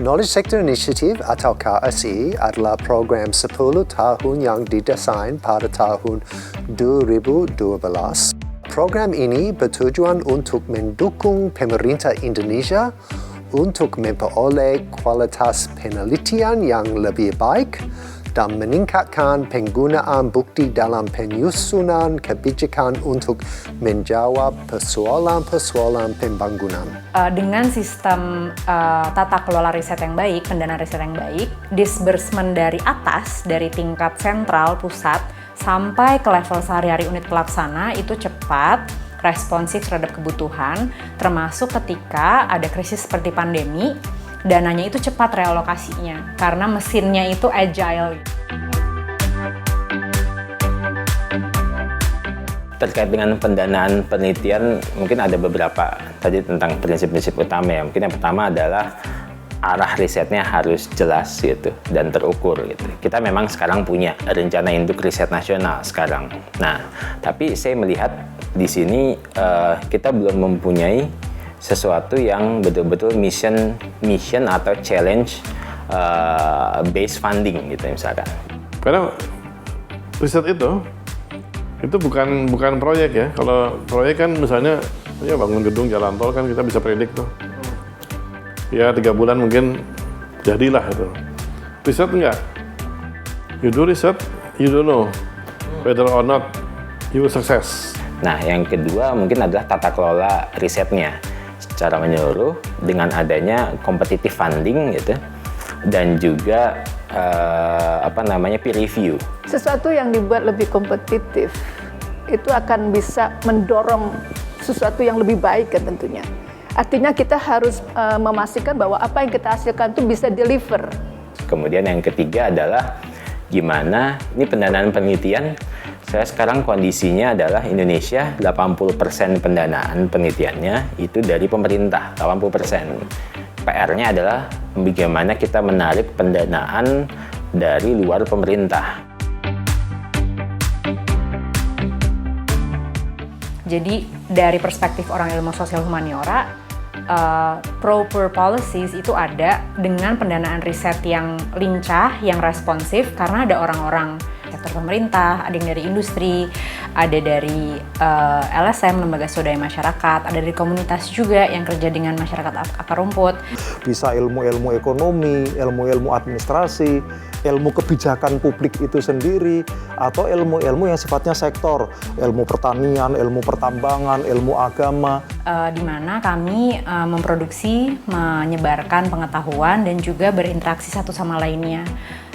Knowledge Sector Initiative atau KSI adalah program 10 tahun yang didesain pada tahun 2012. Program ini bertujuan untuk mendukung pemerintah Indonesia untuk memperoleh kualitas penelitian yang lebih baik dan meningkatkan penggunaan bukti dalam penyusunan kebijakan untuk menjawab persoalan-persoalan pembangunan. Dengan sistem tata kelola riset yang baik, pendanaan riset yang baik, disbursement dari atas, dari tingkat sentral pusat, sampai ke level sehari-hari unit pelaksana itu cepat, responsif terhadap kebutuhan, termasuk ketika ada krisis seperti pandemi, dananya itu cepat realokasinya, karena mesinnya itu agile. Terkait dengan pendanaan penelitian, mungkin ada beberapa tadi tentang prinsip-prinsip utama ya. Mungkin yang pertama adalah arah risetnya harus jelas gitu dan terukur gitu. Kita memang sekarang punya rencana induk riset nasional sekarang. Nah, tapi saya melihat di sini kita belum mempunyai sesuatu yang betul-betul mission atau challenge based funding gitu misalkan. Karena riset itu bukan proyek ya. Kalau proyek kan misalnya ya bangun gedung jalan tol kan kita bisa predik tuh. Ya 3 bulan mungkin jadilah itu. Riset enggak. You do research, you don't know whether or not you will success. Nah, yang kedua mungkin adalah tata kelola risetnya secara menyeluruh dengan adanya competitive funding gitu dan juga peer review. Sesuatu yang dibuat lebih kompetitif itu akan bisa mendorong sesuatu yang lebih baik kan tentunya. Artinya kita harus memastikan bahwa apa yang kita hasilkan itu bisa deliver. Kemudian yang ketiga adalah gimana ini pendanaan penelitian. Saya sekarang kondisinya adalah Indonesia 80% pendanaan penelitiannya itu dari pemerintah, 80%. PR-nya adalah bagaimana kita menarik pendanaan dari luar pemerintah. Jadi dari perspektif orang ilmu sosial humaniora, proper policies itu ada dengan pendanaan riset yang lincah, yang responsif, karena ada orang-orang sektor pemerintah, ada yang dari industri, ada dari LSM, lembaga swadaya masyarakat, ada dari komunitas juga yang kerja dengan masyarakat akar rumput. Bisa ilmu-ilmu ekonomi, ilmu-ilmu administrasi, ilmu kebijakan publik itu sendiri, atau ilmu-ilmu yang sifatnya sektor, ilmu pertanian, ilmu pertambangan, ilmu agama. Di mana kami memproduksi, menyebarkan pengetahuan dan juga berinteraksi satu sama lainnya.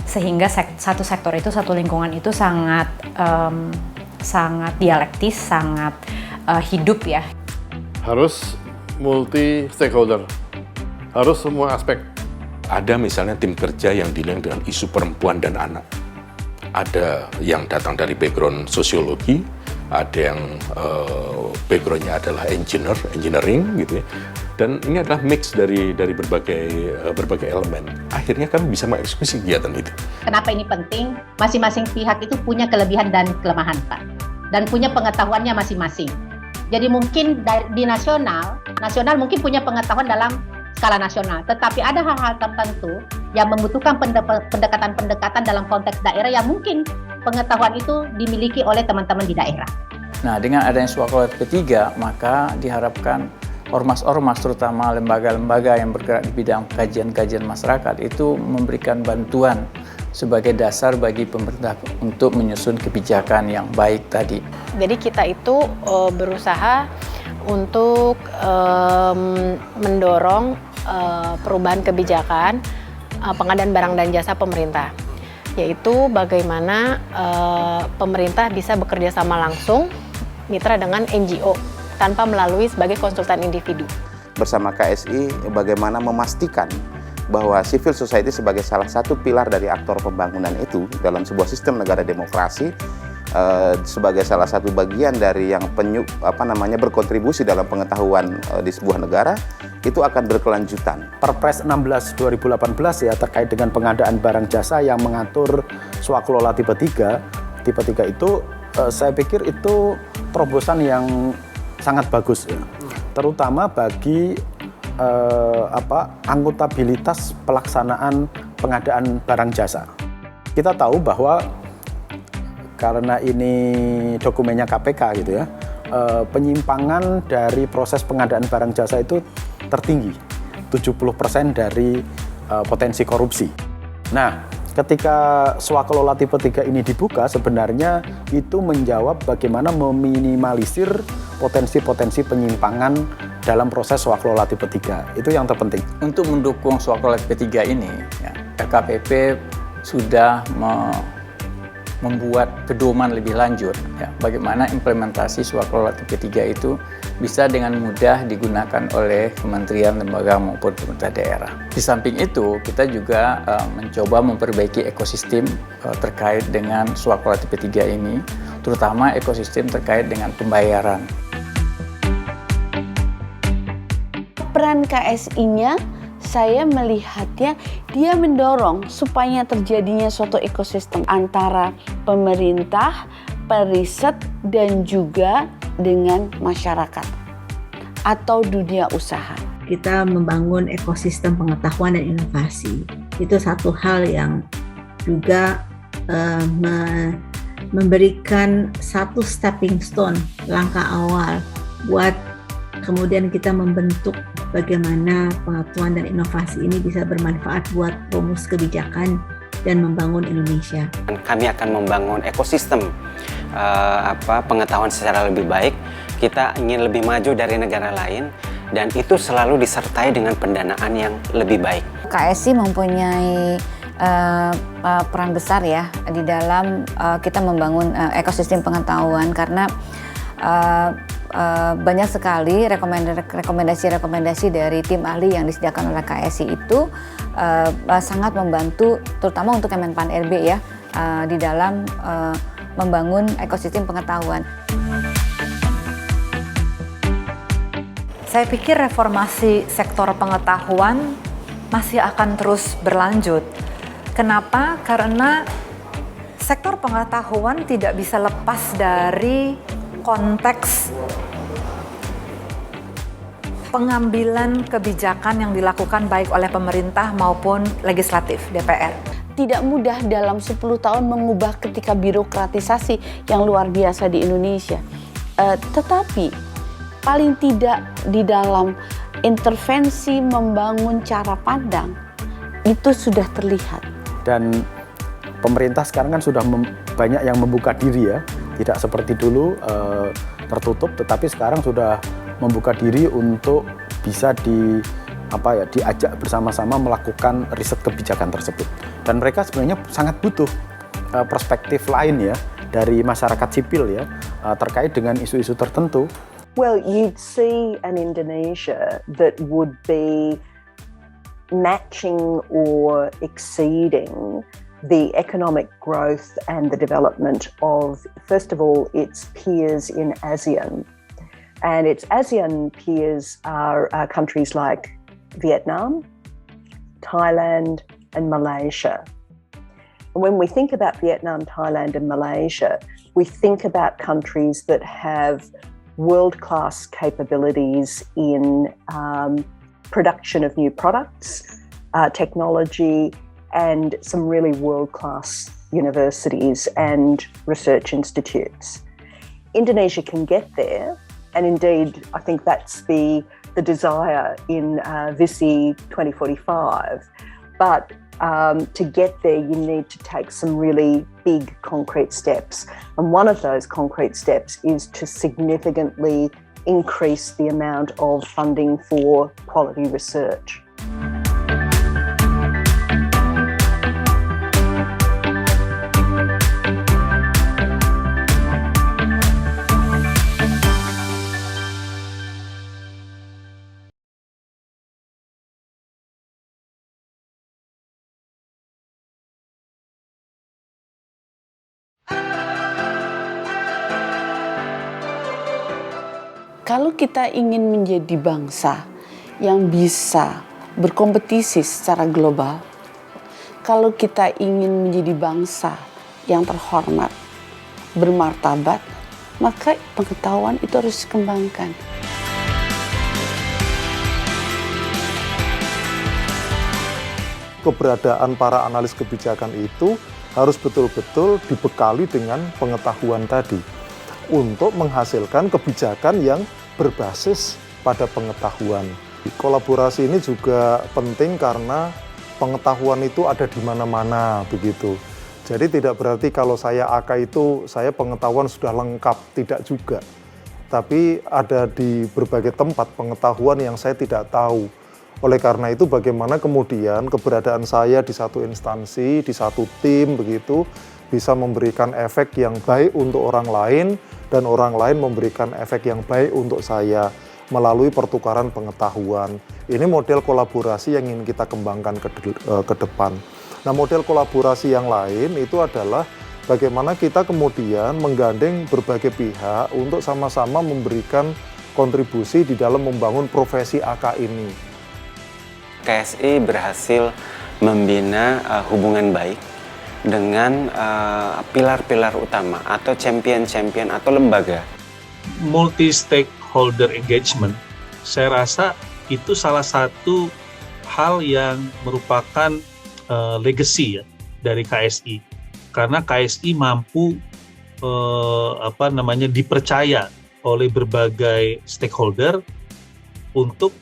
Sehingga satu sektor itu, satu lingkungan itu sangat dialektis, sangat hidup ya. Harus multi stakeholder, harus semua aspek. Ada misalnya tim kerja yang dealing dengan isu perempuan dan anak. Ada yang datang dari background sosiologi, ada yang backgroundnya adalah engineering gitu ya. Dan ini adalah mix dari berbagai elemen. Akhirnya kami bisa mengeksekusi kegiatan itu. Kenapa ini penting? Masing-masing pihak itu punya kelebihan dan kelemahan, Pak. Dan punya pengetahuannya masing-masing. Jadi mungkin di nasional mungkin punya pengetahuan dalam skala nasional. Tetapi ada hal-hal tertentu yang membutuhkan pendekatan-pendekatan dalam konteks daerah yang mungkin pengetahuan itu dimiliki oleh teman-teman di daerah. Nah, dengan adanya Swaklolat ketiga, maka diharapkan ormas-ormas, terutama lembaga-lembaga yang bergerak di bidang kajian-kajian masyarakat, itu memberikan bantuan sebagai dasar bagi pemerintah untuk menyusun kebijakan yang baik tadi. Jadi kita itu berusaha untuk mendorong perubahan kebijakan pengadaan barang dan jasa pemerintah, yaitu bagaimana pemerintah bisa bekerja sama langsung mitra dengan NGO tanpa melalui sebagai konsultan individu. Bersama KSI bagaimana memastikan bahwa civil society sebagai salah satu pilar dari aktor pembangunan itu dalam sebuah sistem negara demokrasi, sebagai salah satu bagian dari yang berkontribusi dalam pengetahuan di sebuah negara, itu akan berkelanjutan. Perpres 16 2018 ya terkait dengan pengadaan barang jasa yang mengatur swaklola tipe 3. Tipe 3 itu saya pikir itu terobosan yang sangat bagus ya. Terutama bagi akuntabilitas pelaksanaan pengadaan barang jasa. Kita tahu bahwa karena ini dokumennya KPK gitu ya, penyimpangan dari proses pengadaan barang jasa itu tertinggi, 70% dari potensi korupsi. Nah, ketika swakelola tipe 3 ini dibuka, sebenarnya itu menjawab bagaimana meminimalisir potensi-potensi penyimpangan dalam proses swakelola tipe 3. Itu yang terpenting. Untuk mendukung swakelola tipe 3 ini, ya, LKPP sudah membuat pedoman lebih lanjut, ya, bagaimana implementasi swakelola tipe 3 itu bisa dengan mudah digunakan oleh kementerian, lembaga maupun pemerintah daerah. Di samping itu, kita juga mencoba memperbaiki ekosistem terkait dengan swakelola tipe 3 ini, terutama ekosistem terkait dengan pembayaran. Peran KSI-nya, saya melihatnya dia mendorong supaya terjadinya suatu ekosistem antara pemerintah, periset, dan juga dengan masyarakat atau dunia usaha. Kita membangun ekosistem pengetahuan dan inovasi. Itu satu hal yang juga memberikan satu stepping stone, langkah awal buat kemudian kita membentuk bagaimana pengetahuan dan inovasi ini bisa bermanfaat buat rumus kebijakan dan membangun Indonesia. Kami akan membangun ekosistem pengetahuan secara lebih baik. Kita ingin lebih maju dari negara lain dan itu selalu disertai dengan pendanaan yang lebih baik. KSI mempunyai peran besar ya di dalam kita membangun ekosistem pengetahuan karena banyak sekali rekomendasi-rekomendasi dari tim ahli yang disediakan oleh KSI itu sangat membantu terutama untuk Kemenpan RB ya di dalam membangun ekosistem pengetahuan. Saya pikir reformasi sektor pengetahuan masih akan terus berlanjut. Kenapa? Karena sektor pengetahuan tidak bisa lepas dari konteks pengambilan kebijakan yang dilakukan baik oleh pemerintah maupun legislatif, DPR. Tidak mudah dalam 10 tahun mengubah ketika birokratisasi yang luar biasa di Indonesia. Tetapi paling tidak di dalam intervensi membangun cara pandang itu sudah terlihat. Dan pemerintah sekarang kan sudah banyak yang membuka diri ya, tidak seperti dulu tertutup, tetapi sekarang sudah membuka diri untuk bisa diajak bersama-sama melakukan riset kebijakan tersebut. Dan mereka sebenarnya sangat butuh perspektif lain ya dari masyarakat sipil ya terkait dengan isu-isu tertentu. Well, you'd see an Indonesia that would be matching or exceeding the economic growth and the development of, first of all, its peers in ASEAN. And its ASEAN peers are countries like Vietnam, Thailand, and Malaysia. And when we think about Vietnam, Thailand, and Malaysia, we think about countries that have world-class capabilities in production of new products, technology, and some really world-class universities and research institutes. Indonesia can get there, and indeed, I think that's the desire in VISI 2045. But to get there, you need to take some really big concrete steps. And one of those concrete steps is to significantly increase the amount of funding for quality research. Kalau kita ingin menjadi bangsa yang bisa berkompetisi secara global, kalau kita ingin menjadi bangsa yang terhormat, bermartabat, maka pengetahuan itu harus dikembangkan. keberadaan para analis kebijakan itu harus betul-betul dibekali dengan pengetahuan tadi untuk menghasilkan kebijakan yang berbasis pada pengetahuan. Kolaborasi ini juga penting karena pengetahuan itu ada di mana-mana begitu. Jadi tidak berarti kalau saya AK itu saya pengetahuan sudah lengkap, tidak juga. Tapi ada di berbagai tempat pengetahuan yang saya tidak tahu. Oleh karena itu bagaimana kemudian keberadaan saya di satu instansi, di satu tim begitu bisa memberikan efek yang baik untuk orang lain dan orang lain memberikan efek yang baik untuk saya melalui pertukaran pengetahuan. Ini model kolaborasi yang ingin kita kembangkan ke depan. Nah, model kolaborasi yang lain itu adalah bagaimana kita kemudian menggandeng berbagai pihak untuk sama-sama memberikan kontribusi di dalam membangun profesi AK ini. KSI berhasil membina hubungan baik dengan pilar-pilar utama atau champion-champion atau lembaga. Multi-stakeholder engagement, saya rasa itu salah satu hal yang merupakan legacy ya dari KSI, karena KSI mampu dipercaya oleh berbagai stakeholder untuk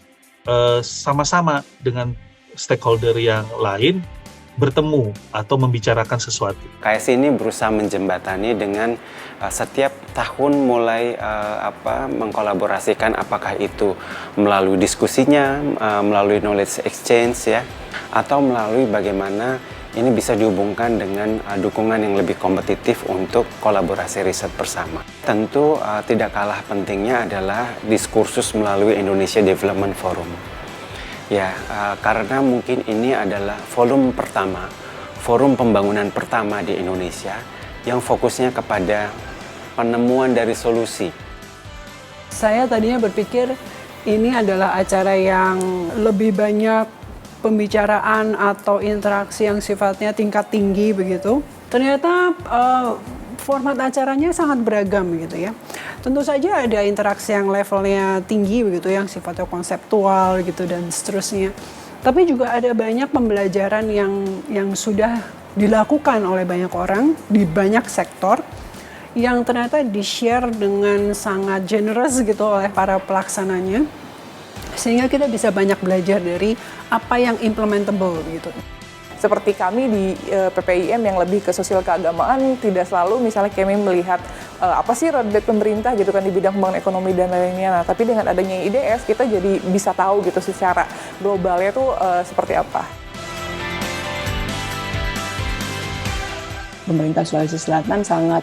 sama-sama dengan stakeholder yang lain bertemu atau membicarakan sesuatu. KSI ini berusaha menjembatani dengan setiap tahun mulai mengkolaborasikan, apakah itu melalui diskusinya, melalui knowledge exchange ya, atau melalui bagaimana ini bisa dihubungkan dengan dukungan yang lebih kompetitif untuk kolaborasi riset bersama. Tentu tidak kalah pentingnya adalah diskursus melalui Indonesia Development Forum. Ya, karena mungkin ini adalah forum pembangunan pertama di Indonesia yang fokusnya kepada penemuan dari solusi. Saya tadinya berpikir ini adalah acara yang lebih banyak pembicaraan atau interaksi yang sifatnya tingkat tinggi begitu. Ternyata format acaranya sangat beragam gitu ya. Tentu saja ada interaksi yang levelnya tinggi begitu, yang sifatnya konseptual gitu dan seterusnya. Tapi juga ada banyak pembelajaran yang sudah dilakukan oleh banyak orang di banyak sektor yang ternyata di-share dengan sangat generous gitu oleh para pelaksananya. Sehingga kita bisa banyak belajar dari apa yang implementable gitu. Seperti kami di PPIM yang lebih ke sosial keagamaan, tidak selalu misalnya kami melihat apa sih roadmap pemerintah gitu kan di bidang pembangunan ekonomi dan lainnya. Nah, tapi dengan adanya IDS kita jadi bisa tahu gitu secara globalnya tuh seperti apa. Pemerintah Sulawesi Selatan sangat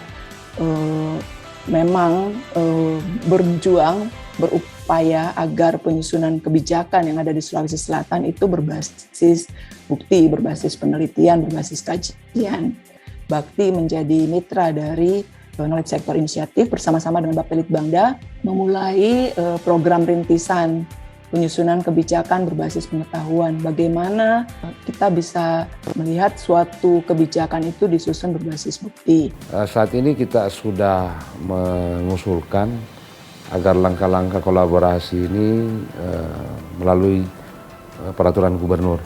memang berjuang, berupaya agar penyusunan kebijakan yang ada di Sulawesi Selatan itu berbasis bukti, berbasis penelitian, berbasis kajian. Bakti menjadi mitra dari Knowledge Sector Initiative bersama-sama dengan Bapelitbangda memulai program rintisan penyusunan kebijakan berbasis pengetahuan. Bagaimana kita bisa melihat suatu kebijakan itu disusun berbasis bukti. Saat ini kita sudah mengusulkan agar langkah-langkah kolaborasi ini melalui peraturan gubernur.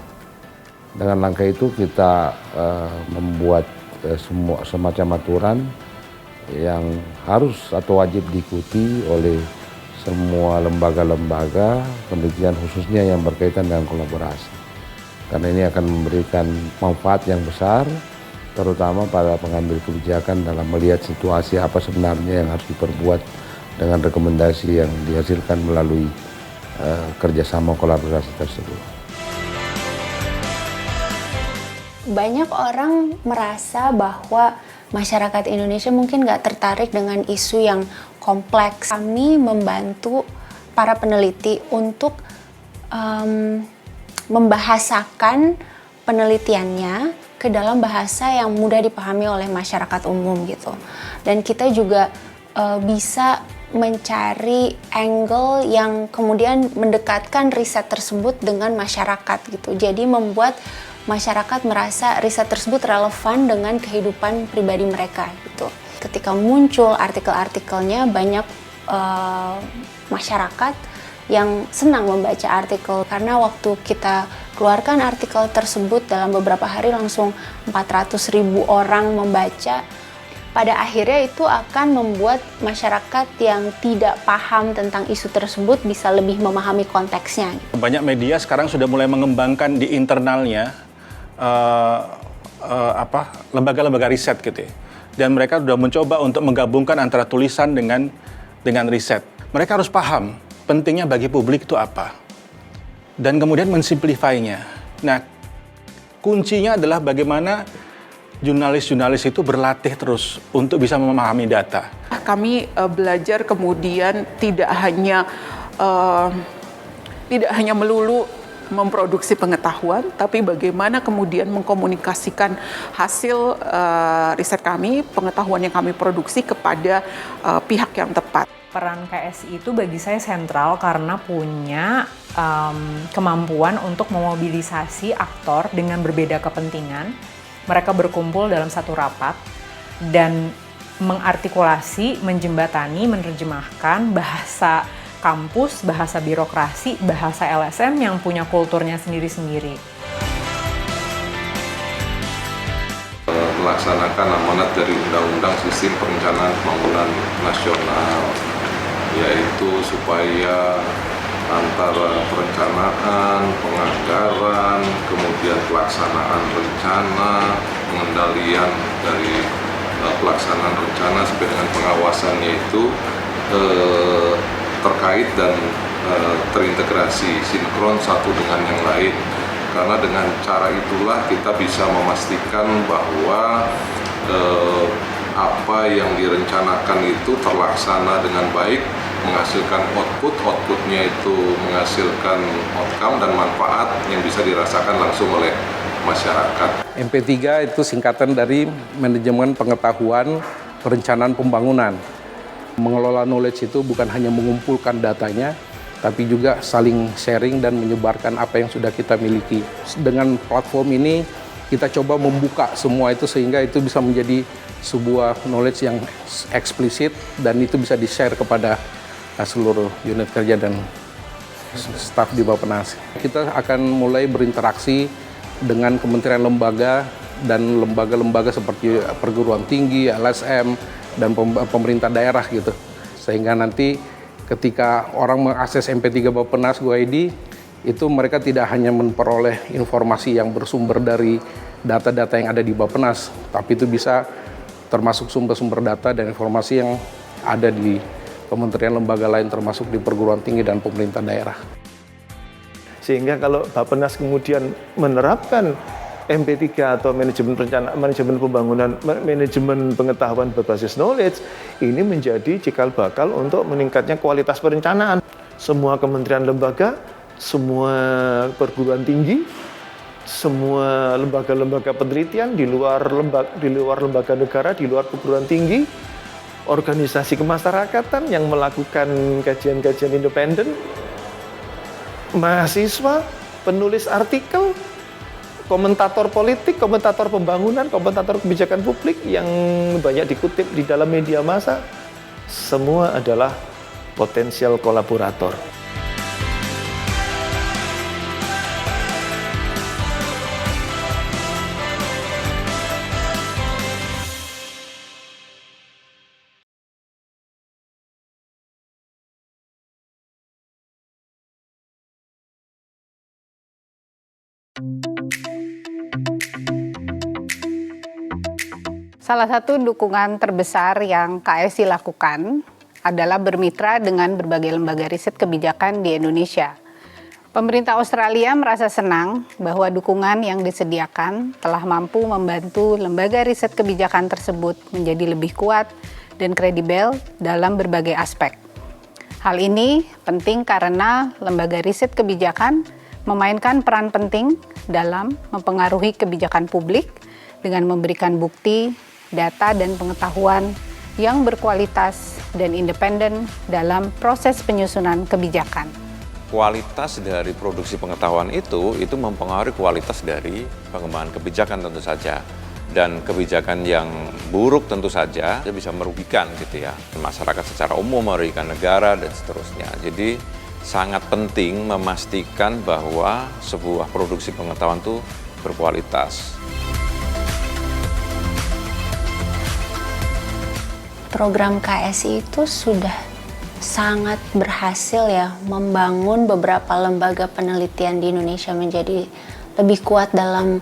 Dengan langkah itu kita membuat semacam aturan yang harus atau wajib diikuti oleh semua lembaga-lembaga penelitian khususnya yang berkaitan dengan kolaborasi. Karena ini akan memberikan manfaat yang besar, terutama pada pengambil kebijakan dalam melihat situasi apa sebenarnya yang harus diperbuat dengan rekomendasi yang dihasilkan melalui kerjasama kolaborasi tersebut. Banyak orang merasa bahwa masyarakat Indonesia mungkin nggak tertarik dengan isu yang kompleks. Kami membantu para peneliti untuk membahasakan penelitiannya ke dalam bahasa yang mudah dipahami oleh masyarakat umum gitu. Dan kita juga bisa mencari angle yang kemudian mendekatkan riset tersebut dengan masyarakat gitu. Jadi membuat masyarakat merasa riset tersebut relevan dengan kehidupan pribadi mereka gitu. Ketika muncul artikel-artikelnya, banyak masyarakat yang senang membaca artikel karena waktu kita keluarkan artikel tersebut, dalam beberapa hari langsung 400.000 orang membaca. Pada akhirnya itu akan membuat masyarakat yang tidak paham tentang isu tersebut bisa lebih memahami konteksnya. Banyak media sekarang sudah mulai mengembangkan di internalnya lembaga-lembaga riset gitu ya. Dan mereka sudah mencoba untuk menggabungkan antara tulisan dengan riset. Mereka harus paham pentingnya bagi publik itu apa. Dan kemudian mensimplify-nya. Nah, kuncinya adalah bagaimana jurnalis-jurnalis itu berlatih terus untuk bisa memahami data. Kami belajar kemudian tidak hanya melulu memproduksi pengetahuan, tapi bagaimana kemudian mengkomunikasikan hasil riset kami, pengetahuan yang kami produksi kepada pihak yang tepat. Peran KSI itu bagi saya sentral karena punya kemampuan untuk memobilisasi aktor dengan berbeda kepentingan. Mereka berkumpul dalam satu rapat dan mengartikulasi, menjembatani, menerjemahkan bahasa kampus, bahasa birokrasi, bahasa LSM yang punya kulturnya sendiri-sendiri. Melaksanakan amanat dari Undang-Undang Sistem Perencanaan Pembangunan Nasional, yaitu supaya antara perencanaan, penganggaran, kemudian pelaksanaan rencana, pengendalian dari pelaksanaan rencana sampai dengan pengawasannya itu terkait dan terintegrasi, sinkron satu dengan yang lain. Karena dengan cara itulah kita bisa memastikan bahwa apa yang direncanakan itu terlaksana dengan baik, menghasilkan outputnya itu menghasilkan outcome dan manfaat yang bisa dirasakan langsung oleh masyarakat. MP3 itu singkatan dari Manajemen Pengetahuan Perencanaan Pembangunan. Mengelola knowledge itu bukan hanya mengumpulkan datanya, tapi juga saling sharing dan menyebarkan apa yang sudah kita miliki. Dengan platform ini, kita coba membuka semua itu sehingga itu bisa menjadi sebuah knowledge yang eksplisit dan itu bisa di-share kepada seluruh unit kerja dan staf di Bappenas. Kita akan mulai berinteraksi dengan kementerian lembaga dan lembaga-lembaga seperti perguruan tinggi, LSM, dan pemerintah daerah gitu. Sehingga nanti ketika orang mengakses MP3 Bappenas Go.id, itu mereka tidak hanya memperoleh informasi yang bersumber dari data-data yang ada di Bappenas, tapi itu bisa termasuk sumber-sumber data dan informasi yang ada di kementerian lembaga lain termasuk di perguruan tinggi dan pemerintah daerah. Sehingga kalau Bappenas kemudian menerapkan MP3 atau manajemen pembangunan, manajemen pengetahuan berbasis knowledge, ini menjadi cikal bakal untuk meningkatnya kualitas perencanaan. Semua kementerian lembaga, semua perguruan tinggi, semua lembaga-lembaga penelitian di luar lembaga negara, di luar perguruan tinggi, organisasi kemasyarakatan yang melakukan kajian-kajian independen, mahasiswa, penulis artikel, komentator politik, komentator pembangunan, komentator kebijakan publik yang banyak dikutip di dalam media massa, semua adalah potensial kolaborator. Salah satu dukungan terbesar yang KSI lakukan adalah bermitra dengan berbagai lembaga riset kebijakan di Indonesia. Pemerintah Australia merasa senang bahwa dukungan yang disediakan telah mampu membantu lembaga riset kebijakan tersebut menjadi lebih kuat dan kredibel dalam berbagai aspek. Hal ini penting karena lembaga riset kebijakan memainkan peran penting dalam mempengaruhi kebijakan publik dengan memberikan bukti, data, dan pengetahuan yang berkualitas dan independen dalam proses penyusunan kebijakan. Kualitas dari produksi pengetahuan itu mempengaruhi kualitas dari pengembangan kebijakan tentu saja. Dan kebijakan yang buruk tentu saja bisa merugikan gitu ya masyarakat secara umum, merugikan negara dan seterusnya. Jadi sangat penting memastikan bahwa sebuah produksi pengetahuan itu berkualitas. Program KSI itu sudah sangat berhasil ya membangun beberapa lembaga penelitian di Indonesia menjadi lebih kuat dalam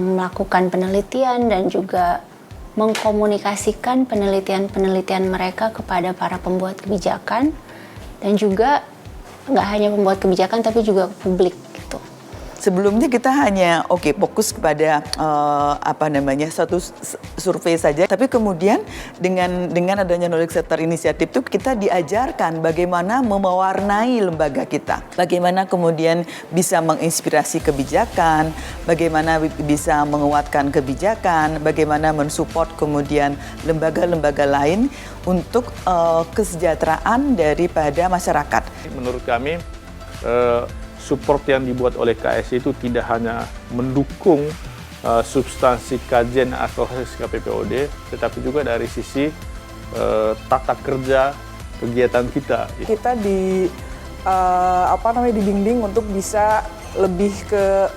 melakukan penelitian dan juga mengkomunikasikan penelitian-penelitian mereka kepada para pembuat kebijakan dan juga nggak hanya pembuat kebijakan tapi juga publik gitu. Sebelumnya kita hanya fokus kepada satu survei saja, tapi kemudian dengan adanya Knowledge Center Initiative itu kita diajarkan bagaimana mewarnai lembaga kita, bagaimana kemudian bisa menginspirasi kebijakan, bagaimana bisa menguatkan kebijakan, bagaimana mensupport kemudian lembaga-lembaga lain untuk kesejahteraan daripada masyarakat. Menurut kami support yang dibuat oleh KSI itu tidak hanya mendukung substansi kajian atau KPPOD, tetapi juga dari sisi tata kerja kegiatan kita. Kita dibimbing untuk bisa lebih ke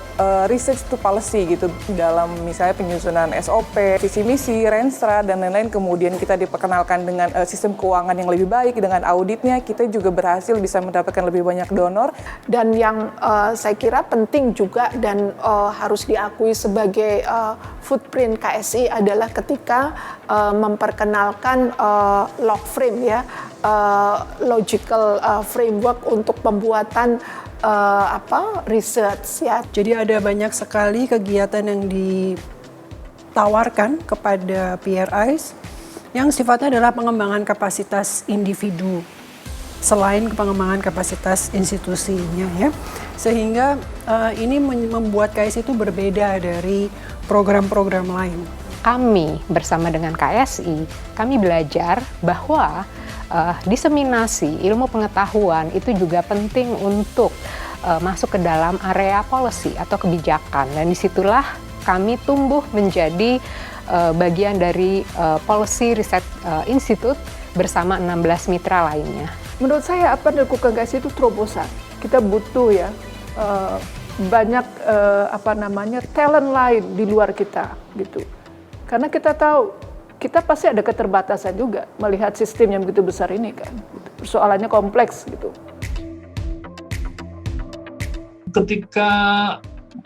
research to policy gitu dalam misalnya penyusunan SOP, visi misi, Renstra dan lain-lain. Kemudian kita diperkenalkan dengan sistem keuangan yang lebih baik dengan auditnya. Kita juga berhasil bisa mendapatkan lebih banyak donor. Dan yang saya kira penting juga dan harus diakui sebagai footprint KSI adalah ketika memperkenalkan log frame ya, logical framework untuk pembuatan research ya. Jadi ada banyak sekali kegiatan yang ditawarkan kepada PRIs yang sifatnya adalah pengembangan kapasitas individu selain pengembangan kapasitas institusinya ya. Sehingga ini membuat KSI itu berbeda dari program-program lain. Kami bersama dengan KSI, kami belajar bahwa diseminasi ilmu pengetahuan itu juga penting untuk masuk ke dalam area policy atau kebijakan, dan disitulah kami tumbuh menjadi bagian dari Policy Research Institute bersama 16 mitra lainnya. Menurut saya apa yang dilakukan KSI itu terobosan. Kita butuh ya banyak talent lain di luar kita gitu. Karena kita tahu kita pasti ada keterbatasan juga melihat sistem yang begitu besar ini kan. Persoalannya kompleks gitu. Ketika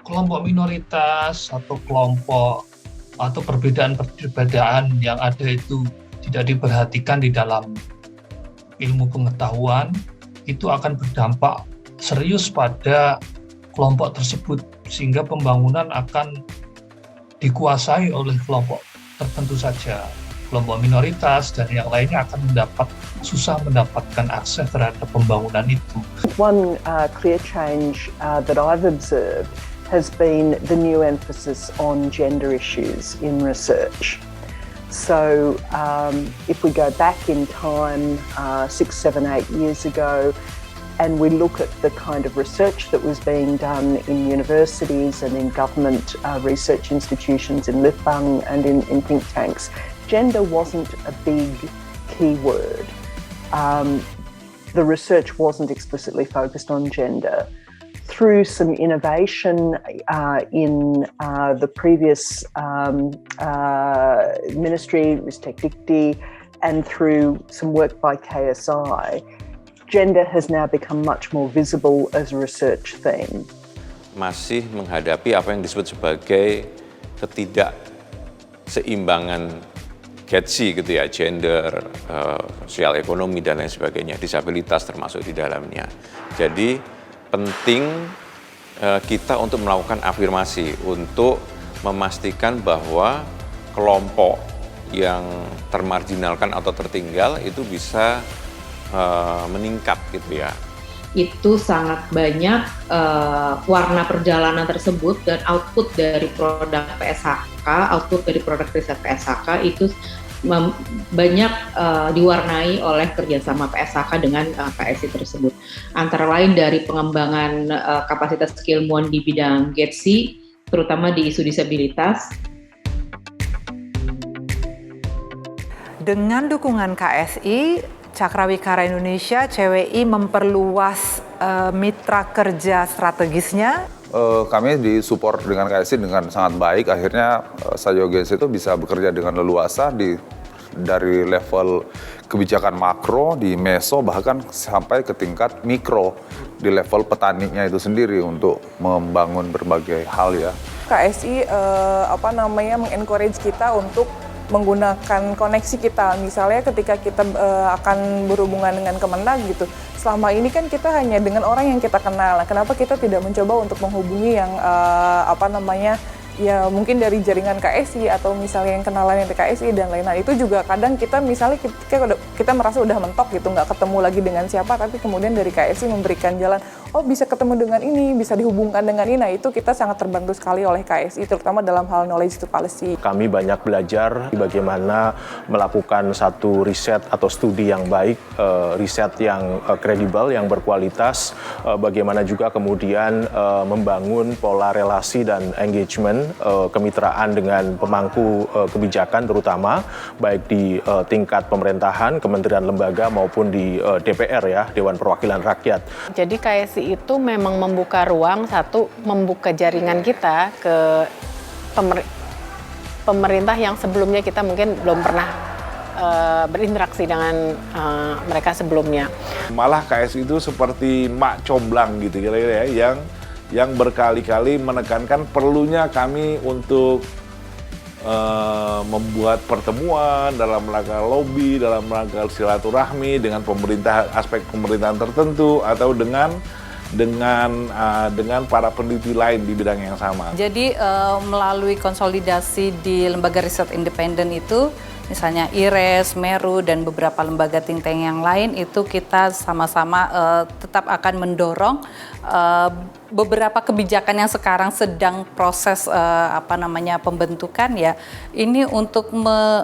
kelompok minoritas atau kelompok atau perbedaan-perbedaan yang ada itu tidak diperhatikan di dalam ilmu pengetahuan, itu akan berdampak serius pada kelompok tersebut, sehingga pembangunan akan dikuasai oleh kelompok tertentu saja. Kelompok minoritas dan yang lainnya akan susah mendapatkan akses terhadap pembangunan itu. One clear change that I've observed has been the new emphasis on gender issues in research. So if we go back in time 6, 7, 8 years ago, and we look at the kind of research that was being done in universities and in government research institutions, in Litbang and in think tanks, gender wasn't a big keyword. The research wasn't explicitly focused on gender. Through some innovation in the previous ministry, Ristek Dikti, and through some work by KSI, gender has now become much more visible as a research theme. Masih menghadapi apa yang disebut sebagai ketidakseimbangan GETSI gitu ya, gender, sosial ekonomi dan lain sebagainya, disabilitas termasuk di dalamnya. Jadi penting kita untuk melakukan afirmasi untuk memastikan bahwa kelompok yang termarginalkan atau tertinggal itu bisa meningkat gitu ya. Itu sangat banyak warna perjalanan tersebut dan output dari produk PSHK, output dari produk riset PSHK itu banyak diwarnai oleh kerjasama PSHK dengan KSI tersebut. Antara lain dari pengembangan kapasitas keilmuan di bidang GETSI, terutama di isu disabilitas. Dengan dukungan KSI, Cakrawikara Indonesia, CWI memperluas mitra kerja strategisnya. Kami disupport dengan KSI dengan sangat baik. Akhirnya Sayogens itu bisa bekerja dengan leluasa dari level kebijakan makro di meso bahkan sampai ke tingkat mikro di level petaninya itu sendiri untuk membangun berbagai hal ya. KSI mengencourage kita untuk menggunakan koneksi kita. Misalnya ketika kita akan berhubungan dengan Kemenag gitu. Selama ini kan kita hanya dengan orang yang kita kenal. Kenapa kita tidak mencoba untuk menghubungi yang ya mungkin dari jaringan KSI atau misalnya yang kenalan yang di KSI dan lain-lain. Itu juga kadang kita misalnya kita merasa udah mentok gitu, nggak ketemu lagi dengan siapa, tapi kemudian dari KSI memberikan jalan, oh bisa ketemu dengan ini, bisa dihubungkan dengan ini. Nah itu kita sangat terbantu sekali oleh KSI, terutama dalam hal knowledge to policy. Kami banyak belajar bagaimana melakukan satu riset atau studi yang baik, riset yang kredibel, yang berkualitas, bagaimana juga kemudian membangun pola relasi dan engagement, kemitraan dengan pemangku kebijakan terutama baik di tingkat pemerintahan, kementerian lembaga maupun di DPR ya, Dewan Perwakilan Rakyat. Jadi KSI itu memang membuka ruang, satu membuka jaringan kita ke pemerintah yang sebelumnya kita mungkin belum pernah berinteraksi dengan mereka sebelumnya. Malah KSI itu seperti mak comblang gitu kira-kira ya, yang berkali-kali menekankan perlunya kami untuk membuat pertemuan dalam rangka lobby, dalam rangka silaturahmi dengan pemerintah, aspek pemerintahan tertentu atau dengan para peneliti lain di bidang yang sama. Jadi melalui konsolidasi di lembaga riset independen itu, misalnya IRES, Meru, dan beberapa lembaga think tank yang lain, itu kita sama-sama tetap akan mendorong beberapa kebijakan yang sekarang sedang proses pembentukan ya, ini untuk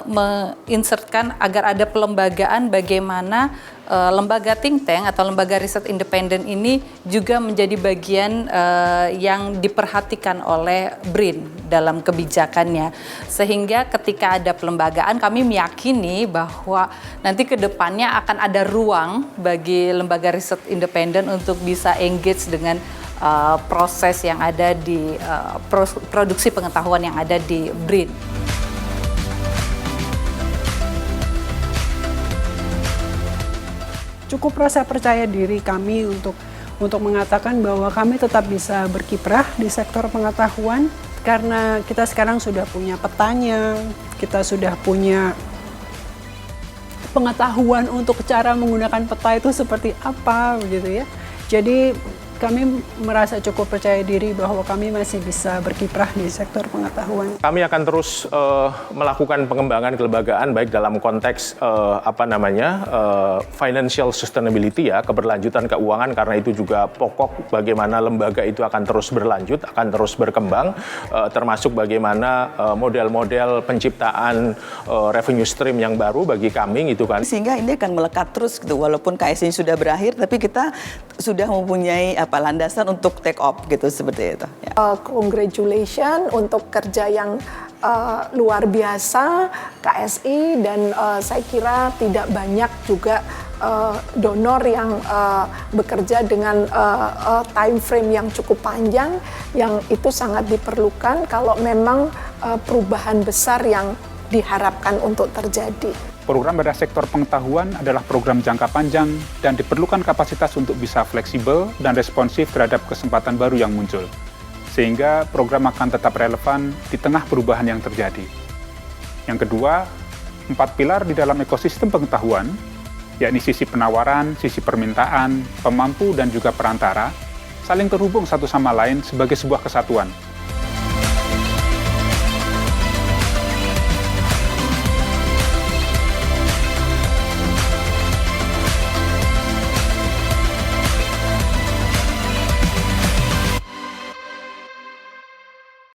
menginsertkan agar ada pelembagaan bagaimana lembaga think tank atau lembaga riset independen ini juga menjadi bagian yang diperhatikan oleh BRIN dalam kebijakannya. Sehingga ketika ada pelembagaan, kami meyakini bahwa nanti ke depannya akan ada ruang bagi lembaga riset independen untuk bisa engage dengan proses yang ada di produksi pengetahuan yang ada di BRIN. Cukup rasa percaya diri kami untuk mengatakan bahwa kami tetap bisa berkiprah di sektor pengetahuan karena kita sekarang sudah punya petanya, kita sudah punya pengetahuan untuk cara menggunakan peta itu seperti apa begitu ya. Jadi kami merasa cukup percaya diri bahwa kami masih bisa berkiprah di sektor pengetahuan. Kami akan terus melakukan pengembangan kelembagaan baik dalam konteks financial sustainability ya, keberlanjutan keuangan, karena itu juga pokok bagaimana lembaga itu akan terus berlanjut, akan terus berkembang, termasuk bagaimana model-model penciptaan revenue stream yang baru bagi kami gitu kan. Sehingga ini akan melekat terus gitu, walaupun KSI sudah berakhir, tapi kita sudah mempunyai landasan untuk take off gitu, seperti itu. Ya. Congratulations untuk kerja yang luar biasa KSI, dan saya kira tidak banyak juga donor yang bekerja dengan time frame yang cukup panjang, yang itu sangat diperlukan kalau memang perubahan besar yang diharapkan untuk terjadi. Program pada sektor pengetahuan adalah program jangka panjang dan diperlukan kapasitas untuk bisa fleksibel dan responsif terhadap kesempatan baru yang muncul. Sehingga program akan tetap relevan di tengah perubahan yang terjadi. Yang kedua, 4 pilar di dalam ekosistem pengetahuan, yakni sisi penawaran, sisi permintaan, pemampu, dan juga perantara, saling terhubung satu sama lain sebagai sebuah kesatuan.